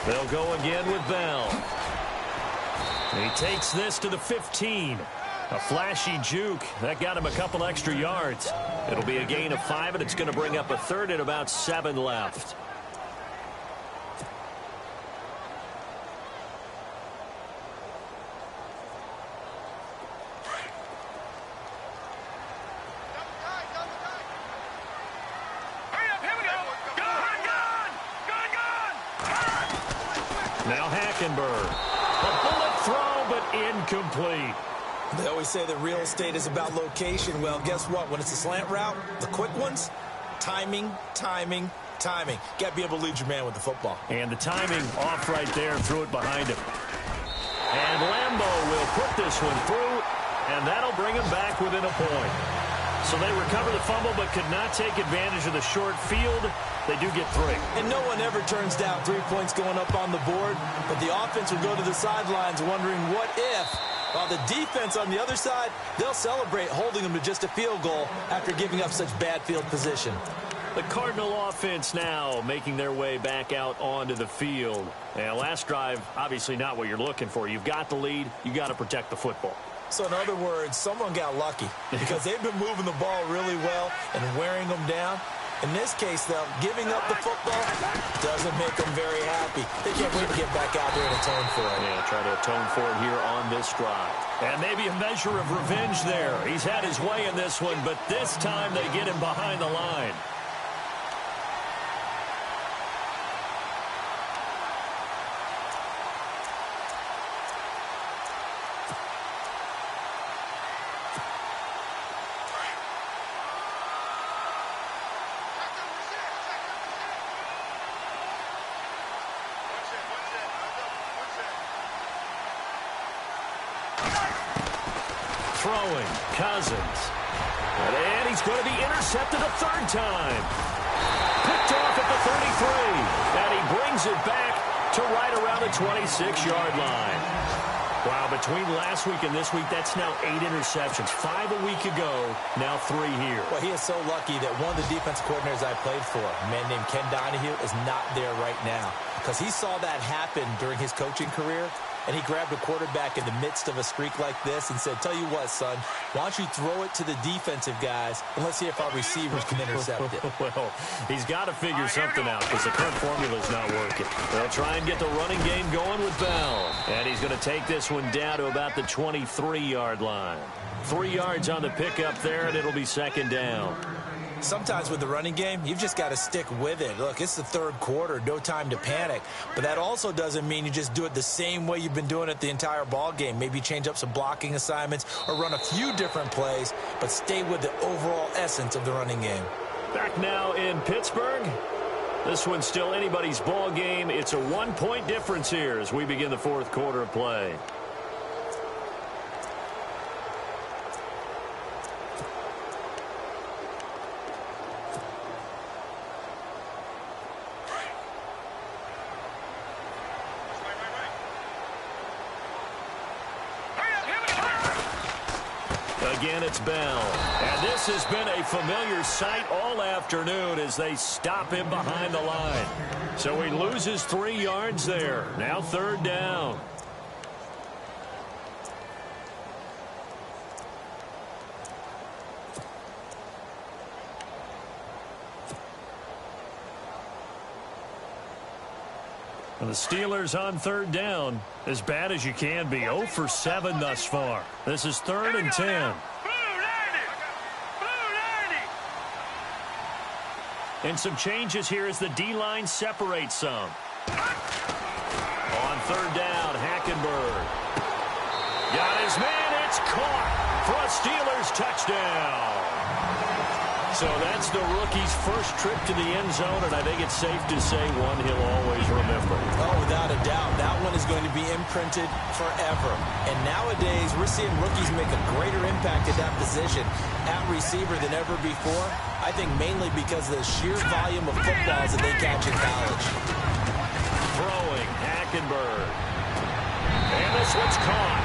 They'll go again with Bell. He takes this to the 15. A flashy juke. That got him a couple extra yards. It'll be a gain of 5, and it's going to bring up a 3rd and about 7 left. Now Hackenberg. A bullet throw, but incomplete. They always say that real estate is about location. Well, guess what? When it's a slant route, the quick ones, timing. Got to be able to lead your man with the football. And the timing off right there, threw it behind him. And Lambo will put this one through, and that'll bring him back within a point. So they recover the fumble, but could not take advantage of the short field. They do get 3. And no one ever turns down 3 points going up on the board, but the offense will go to the sidelines wondering what if. While the defense on the other side, they'll celebrate holding them to just a field goal after giving up such bad field position. The Cardinal offense now making their way back out onto the field. And last drive, obviously not what you're looking for. You've got the lead. You got to protect the football. So in other words, someone got lucky because they've been moving the ball really well and wearing them down. In this case, though, giving up the football doesn't make them very happy. They can't wait to get back out there and atone for it. Yeah, try to atone for it here on this drive. And maybe a measure of revenge there. He's had his way in this one, but this time they get him behind the line. Throwing, Cousins. And he's going to be intercepted a 3rd time. Picked off at the 33. And he brings it back to right around the 26-yard line. Wow, between last week and this week, that's now 8 interceptions. 5 a week ago, now 3 here. Well, he is so lucky that one of the defense coordinators I played for, a man named Ken Donahue, is not there right now. Because he saw that happen during his coaching career, and he grabbed a quarterback in the midst of a streak like this and said, tell you what, son, why don't you throw it to the defensive guys, and let's see if our receivers can intercept it. Well, he's got to figure something out because the current formula is not working. They'll try and get the running game going with Bell. And he's going to take this one down to about the 23-yard line. 3 yards on the pickup there, and it'll be 2nd down. Sometimes with the running game, you've just got to stick with it. Look, it's the 3rd quarter, no time to panic. But that also doesn't mean you just do it the same way you've been doing it the entire ball game. Maybe change up some blocking assignments or run a few different plays, but stay with the overall essence of the running game. Back now in Pittsburgh. This one's still anybody's ball game. It's a 1-point difference here as we begin the 4th quarter of play. Again, it's Bell. And this has been a familiar sight all afternoon as they stop him behind the line. So he loses 3 yards there. Now 3rd down. And the Steelers on 3rd down, as bad as you can be. 0 for 7 thus far. This is 3rd and 10. And some changes here as the D-line separates some. On 3rd down, Hackenberg. Got his man, it's caught for a Steelers touchdown. So that's the rookie's first trip to the end zone, and I think it's safe to say one he'll always remember. Oh, without a doubt. That one is going to be imprinted forever. And nowadays, we're seeing rookies make a greater impact at that position at receiver than ever before. I think mainly because of the sheer volume of footballs that they catch in college. Throwing, Hackenberg. And this one's caught.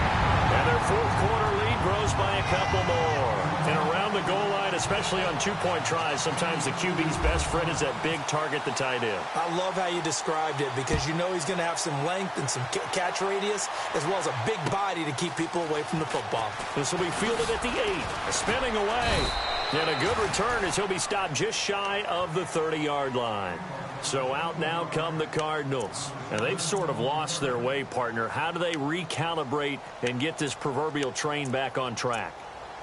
And their 4th quarter lead grows by a couple more. And around the goal line, especially on 2-point tries, sometimes the QB's best friend is that big target, the tight end. I love how you described it because you know he's going to have some length and some catch radius as well as a big body to keep people away from the football. This will be fielded at the 8, spinning away. And a good return as he'll be stopped just shy of the 30-yard line. So out now come the Cardinals. And they've sort of lost their way, partner. How do they recalibrate and get this proverbial train back on track?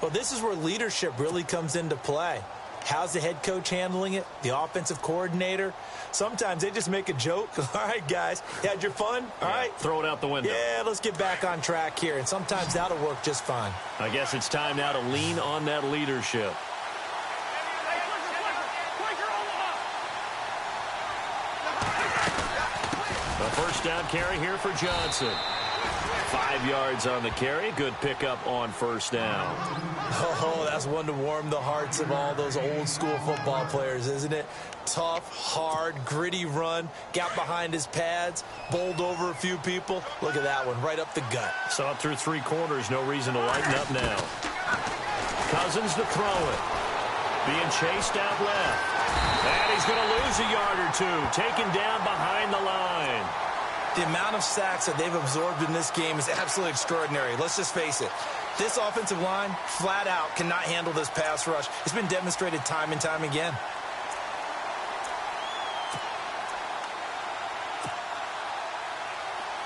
Well, this is where leadership really comes into play. How's the head coach handling it? The offensive coordinator? Sometimes they just make a joke. All right, guys, you had your fun? All right. Throw it out the window. Yeah, let's get back on track here. And sometimes that'll work just fine. I guess it's time now to lean on that leadership. A first down carry here for Johnson. 5 yards on the carry. Good pickup on first down. Oh, that's one to warm the hearts of all those old school football players, isn't it? Tough, hard, gritty run. Got behind his pads. Bowled over a few people. Look at that one, right up the gut. Saw it through 3 quarters. No reason to lighten up now. Cousins to throw it. Being chased out left. And he's going to lose a yard or two. Taken down behind the line. The amount of sacks that they've absorbed in this game is absolutely extraordinary. Let's just face it. This offensive line, flat out, cannot handle this pass rush. It's been demonstrated time and time again.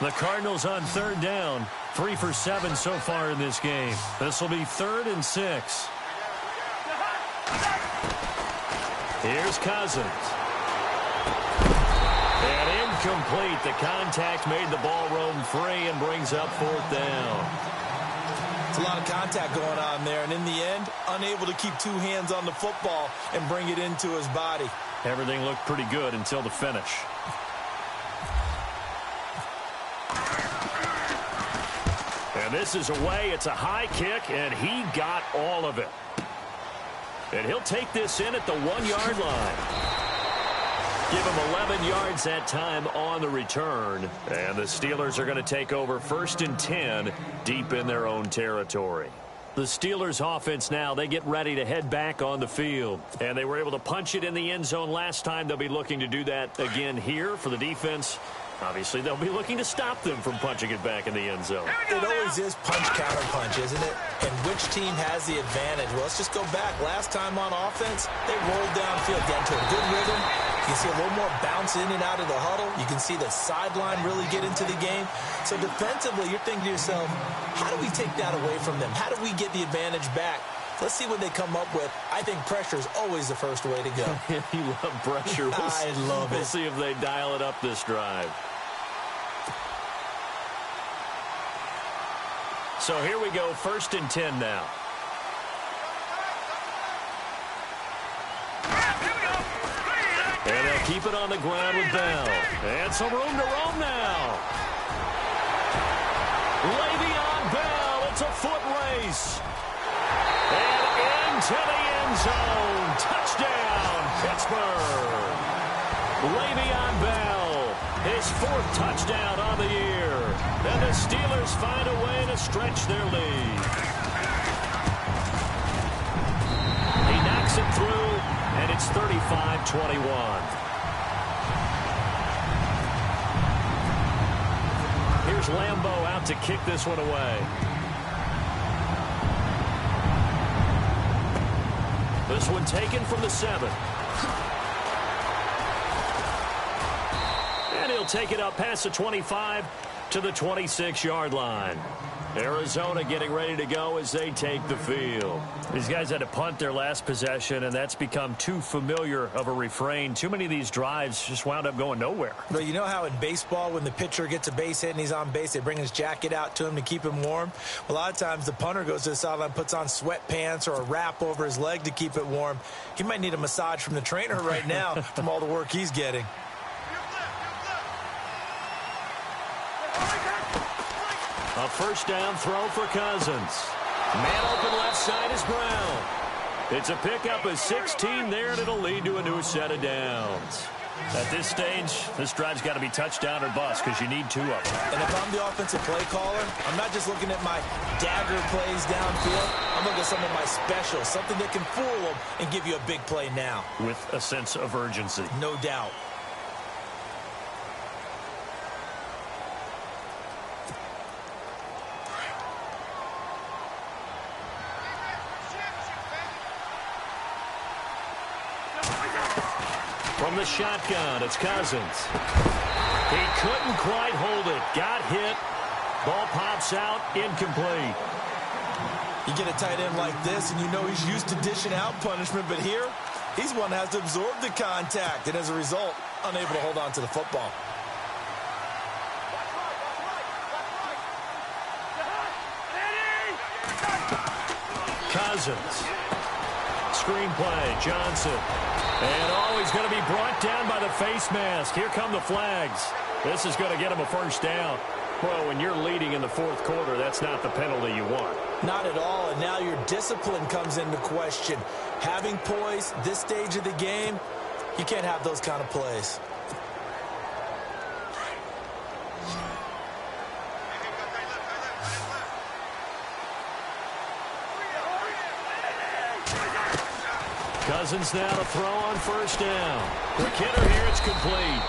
The Cardinals on third down. 3 for 7 so far in this game. This will be 3rd and 6. Here's Cousins. And incomplete. The contact made the ball roam free and brings up 4th down. It's a lot of contact going on there, and in the end, unable to keep 2 hands on the football and bring it into his body. Everything looked pretty good until the finish. And this is away. It's a high kick, and he got all of it. And he'll take this in at the 1-yard line. Give him 11 yards that time on the return. And the Steelers are going to take over 1st and 10 deep in their own territory. The Steelers offense now, they get ready to head back on the field. And they were able to punch it in the end zone last time. They'll be looking to do that again here for the defense. Obviously, they'll be looking to stop them from punching it back in the end zone. It always is punch-counter-punch, isn't it? And which team has the advantage? Well, let's just go back. Last time on offense, they rolled downfield, got into a good rhythm. You can see a little more bounce in and out of the huddle. You can see the sideline really get into the game. So defensively, you're thinking to yourself, how do we take that away from them? How do we get the advantage back? Let's see what they come up with. I think pressure is always the first way to go. You love pressure. I love it. We'll see if they dial it up this drive. So here we go, 1st and 10 now. And they'll keep it on the ground with Bell. And some room to roam now. Le'Veon Bell, it's a foot race. And into the end zone. Touchdown, Pittsburgh. Le'Veon Bell, his 4th touchdown on the year. And the Steelers find a way to stretch their lead. He knocks it through, and it's 35-21. Here's Lambeau out to kick this one away. This one taken from the 7. And he'll take it up past the 25 to the 26-yard line. Arizona getting ready to go as they take the field. These guys had to punt their last possession, and that's become too familiar of a refrain. Too many of these drives just wound up going nowhere. But you know how in baseball, when the pitcher gets a base hit and he's on base, they bring his jacket out to him to keep him warm? A lot of times the punter goes to the sideline, puts on sweatpants or a wrap over his leg to keep it warm. He might need a massage from the trainer right now from all the work he's getting. A first down throw for Cousins. Man open left side is Brown. It's a pickup of 16 there, and it'll lead to a new set of downs. At this stage, this drive's got to be touchdown or bust because you need 2 of them. And if I'm the offensive play caller, I'm not just looking at my dagger plays downfield. I'm looking at some of my specials, something that can fool them and give you a big play now. With a sense of urgency. No doubt. From the shotgun, it's Cousins. He couldn't quite hold it. Got hit. Ball pops out. Incomplete. You get a tight end like this, and you know he's used to dishing out punishment, but here, he's one that has to absorb the contact, and as a result, unable to hold on to the football. Cousins. Screenplay, Johnson. And he's going to be brought down by the face mask. Here come the flags. This is going to get him a first down. Well, when you're leading in the fourth quarter, that's not the penalty you want. Not at all, and now your discipline comes into question. Having poise this stage of the game, you can't have those kind of plays. Cousins now to throw on first down. The kidder here, it's complete.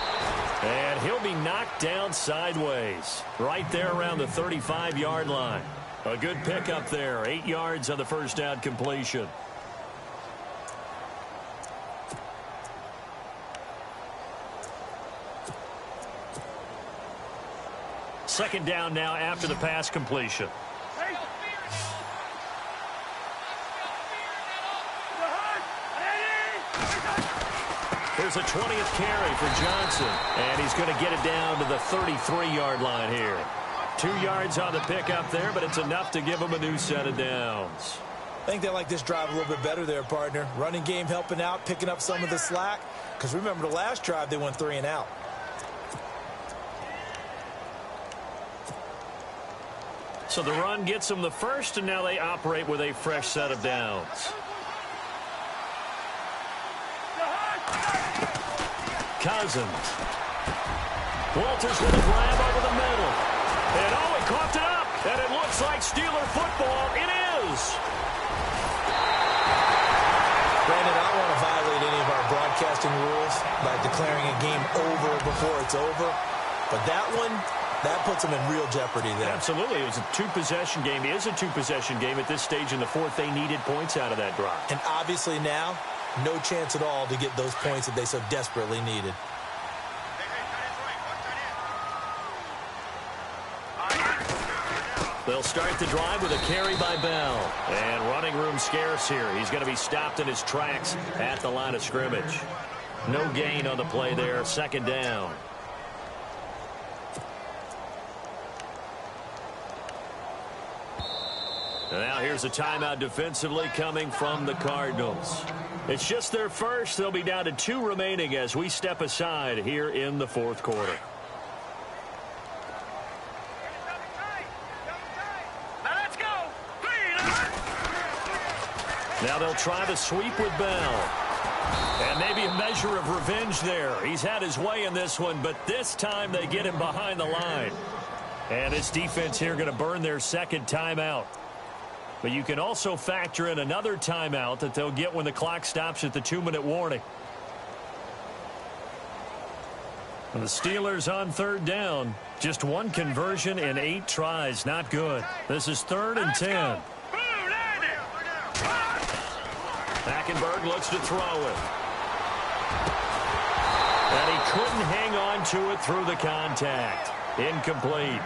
And he'll be knocked down sideways. Right there around the 35-yard line. A good pickup there. 8 yards on the first down completion. Second down now after the pass completion. Here's a 20th carry for Johnson. And he's going to get it down to the 33-yard line here. 2 yards on the pickup there, but it's enough to give him a new set of downs. I think they like this drive a little bit better there, partner. Running game helping out, picking up some of the slack. Because remember, the last drive, they went 3 and out. So the run gets them the first, and now they operate with a fresh set of downs. Cousins. Walters with a grab over the middle. And he coughed it up. And it looks like Steeler football. It is. Brandon, I don't want to violate any of our broadcasting rules by declaring a game over before it's over. But that one, that puts them in real jeopardy there. Absolutely. It was a two-possession game. It is a two-possession game at this stage in the fourth. They needed points out of that drive. And obviously now, no chance at all to get those points that they so desperately needed. They'll start the drive with a carry by Bell. And running room scarce here. He's going to be stopped in his tracks at the line of scrimmage. No gain on the play there. Second down. And now here's a timeout defensively coming from the Cardinals. It's just their first. They'll be down to 2 remaining as we step aside here in the fourth quarter. Now they'll try the sweep with Bell. And maybe a measure of revenge there. He's had his way in this one, but this time they get him behind the line. And this defense here going to burn their second timeout. But you can also factor in another timeout that they'll get when the clock stops at the 2-minute warning. And the Steelers on third down. Just 1 conversion in 8 tries. Not good. This is 3rd and 10. Hackenberg looks to throw it. And he couldn't hang on to it through the contact. Incomplete.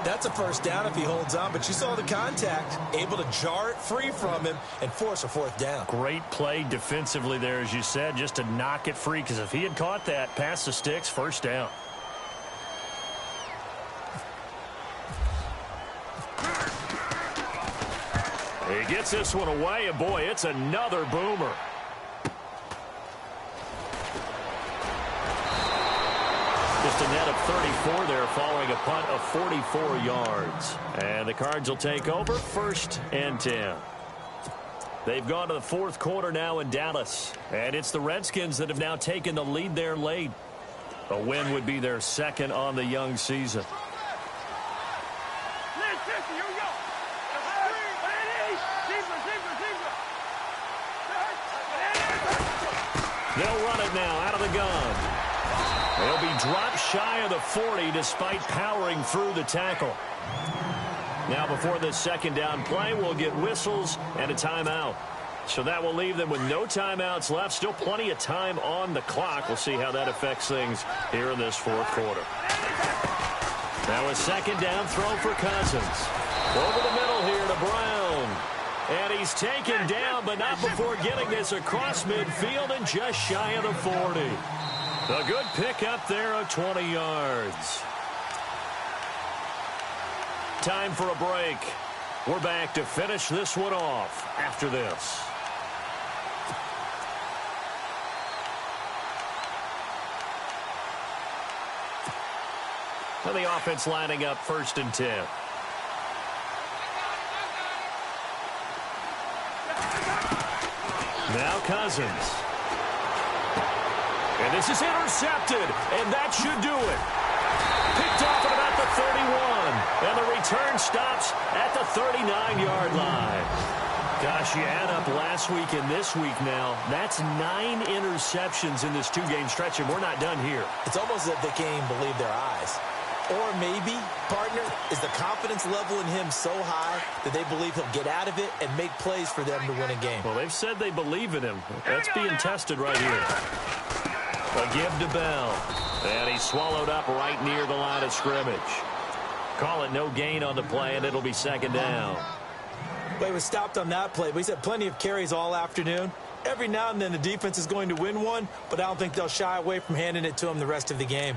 That's a first down if he holds on, but you saw the contact, able to jar it free from him and force a 4th down. Great play defensively there, as you said, just to knock it free, because if he had caught that, past the sticks, first down. He gets this one away, and boy, it's another boomer. Just a net of 34 there following a punt of 44 yards. And the Cards will take over 1st and 10. They've gone to the fourth quarter now in Dallas. And it's the Redskins that have now taken the lead there late. A win would be their second on the young season. They'll run it now out of the gun. They'll be dropped shy of the 40 despite powering through the tackle. Now before this second down play, we'll get whistles and a timeout. So that will leave them with no timeouts left. Still plenty of time on the clock. We'll see how that affects things here in this fourth quarter. Now a second down throw for Cousins. Over the middle here to Brown. And he's taken down, but not before getting this across midfield and just shy of the 40. A good pickup there of 20 yards. Time for a break. We're back to finish this one off after this. And the offense lining up 1st and 10. Now Cousins. And this is intercepted, and that should do it. Picked off at about the 31, and the return stops at the 39-yard line. Gosh, you add up last week and this week now. That's 9 interceptions in this 2-game stretch, and we're not done here. It's almost as if they can't even believe their eyes. Or maybe, partner, is the confidence level in him so high that they believe he'll get out of it and make plays for them to win a game. Well, they've said they believe in him. That's being tested right here. A give to Bell. And he's swallowed up right near the line of scrimmage. Call it no gain on the play, and it'll be 2nd down. Well, he was stopped on that play, but he's had plenty of carries all afternoon. Every now and then the defense is going to win one, but I don't think they'll shy away from handing it to him the rest of the game.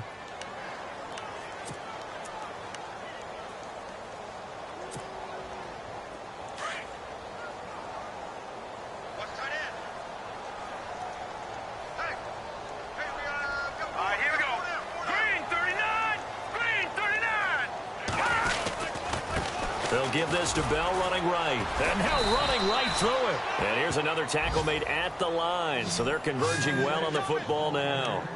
They'll give this to Bell running right. And now running right through it. And here's another tackle made at the line. So they're converging well on the football now.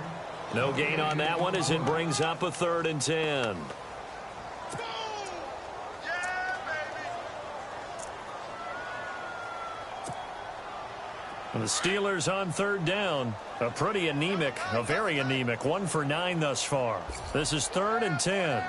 No gain on that one as it brings up a 3rd and 10. And the Steelers on 3rd down. A very anemic 1 for 9 thus far. This is 3rd and 10.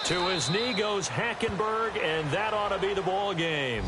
To his knee goes Hackenberg, and that ought to be the ball game.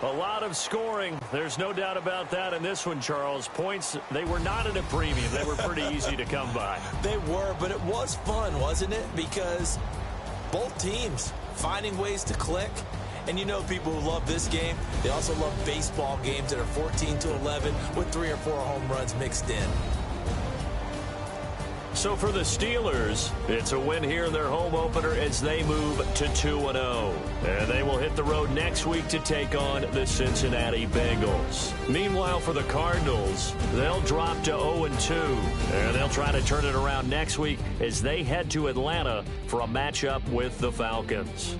A lot of scoring. There's no doubt about that in this one, Charles. Points, they were not at a premium. They were pretty easy to come by. They were, but it was fun, wasn't it? Because both teams finding ways to click. And you know people who love this game, they also love baseball games that are 14-11 with 3 or 4 home runs mixed in. So for the Steelers, it's a win here in their home opener as they move to 2-0. And they will hit the road next week to take on the Cincinnati Bengals. Meanwhile, for the Cardinals, they'll drop to 0-2. And they'll try to turn it around next week as they head to Atlanta for a matchup with the Falcons.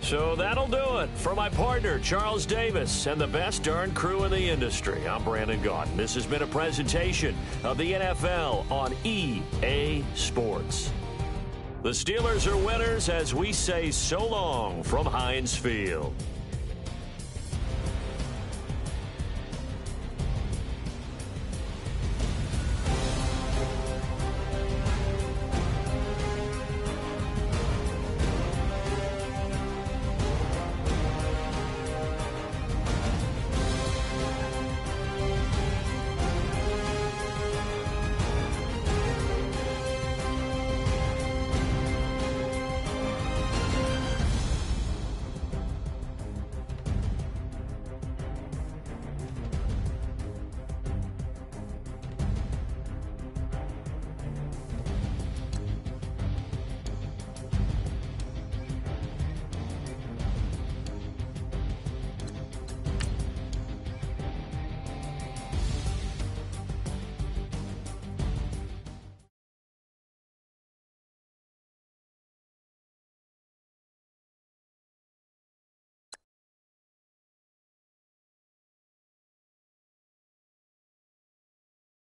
So that'll do it. For my partner, Charles Davis, and the best darn crew in the industry, I'm Brandon Gaudin. This has been a presentation of the NFL on EA Sports. The Steelers are winners as we say so long from Heinz Field.